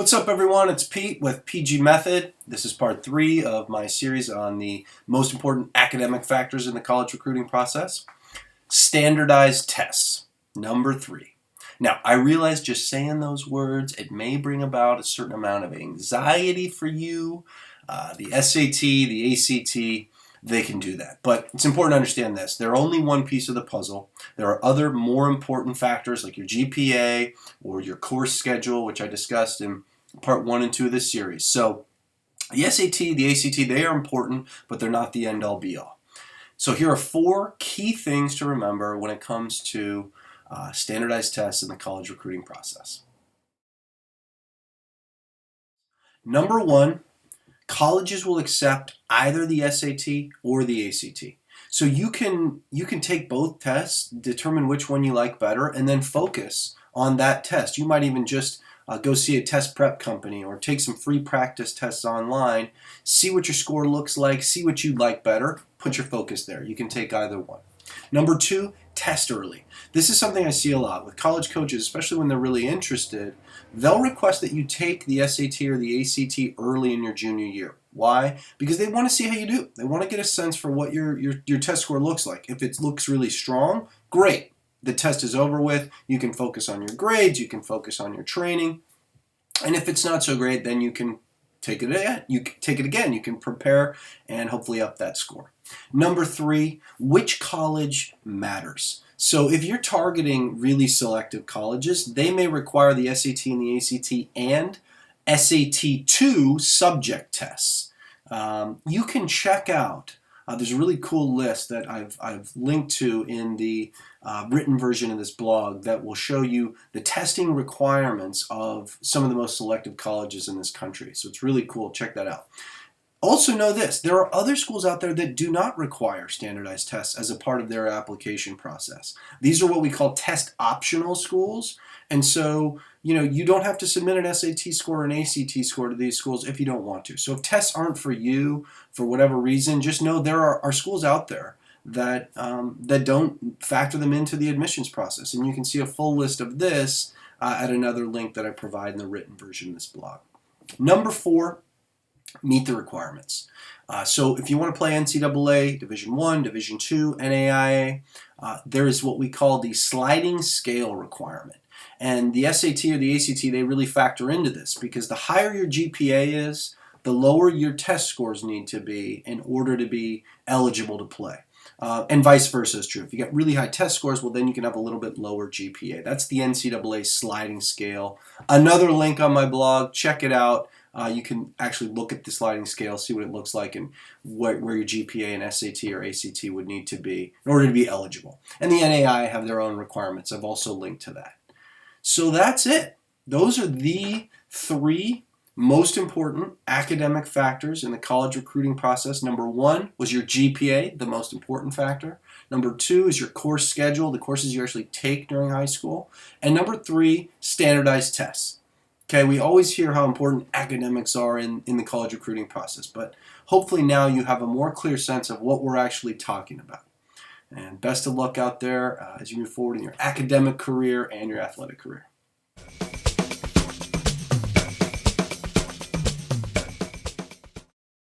What's up, everyone? It's Pete with PG Method. This is part 3 of my series on the most important academic factors in the college recruiting process. Standardized tests, number 3. Now, I realize just saying those words, it may bring about a certain amount of anxiety for you. The SAT, the ACT, they can do that. But it's important to understand this. They're only one piece of the puzzle. There are other more important factors like your GPA or your course schedule, which I discussed in part 1 and 2 of this series. So the SAT, the ACT, they are important, but they're not the end-all be-all. So here are 4 key things to remember when it comes to standardized tests in the college recruiting process. Number 1, colleges will accept either the SAT or the ACT. So you can take both tests, determine which one you like better, and then focus on that test. You might even just go see a test prep company or take some free practice tests online, see what your score looks like, see what you like better, put your focus there. You can take either one. Number 2, test early. This is something I see a lot with college coaches, especially when they're really interested. They'll request that you take the SAT or the ACT early in your junior year. Why? Because they want to see how you do. They want to get a sense for what your test score looks like. If it looks really strong, great. The test is over with. You can focus on your grades. You can focus on your training. And if it's not so great, then you can take it again. You can prepare and hopefully up that score. Number 3, which college matters. So if you're targeting really selective colleges, they may require the SAT and the ACT and SAT-2 subject tests. You can check out, there's a really cool list that I've linked to in the written version of this blog that will show you the testing requirements of some of the most selective colleges in this country. So it's really cool. Check that out. Also know this, there are other schools out there that do not require standardized tests as a part of their application process. These are what we call test optional schools. And so, you don't have to submit an SAT score or an ACT score to these schools if you don't want to. So if tests aren't for you for whatever reason, just know there are schools out there that don't factor them into the admissions process. And you can see a full list of this at another link that I provide in the written version of this blog. Number 4, meet the requirements. So if you want to play NCAA, Division I, Division II, NAIA, there is what we call the sliding scale requirement. And the SAT or the ACT, they really factor into this because the higher your GPA is, the lower your test scores need to be in order to be eligible to play. And vice versa is true. If you get really high test scores, well, then you can have a little bit lower GPA. That's the NCAA sliding scale. Another link on my blog. Check it out. You can actually look at the sliding scale, see what it looks like, and where your GPA and SAT or ACT would need to be in order to be eligible. And the NAI have their own requirements. I've also linked to that. So that's it. Those are the 3 most important academic factors in the college recruiting process. Number 1 was your GPA, the most important factor. Number 2 is your course schedule, the courses you actually take during high school. And number 3, standardized tests. Okay, we always hear how important academics are in the college recruiting process, but hopefully now you have a more clear sense of what we're actually talking about. And best of luck out there as you move forward in your academic career and your athletic career.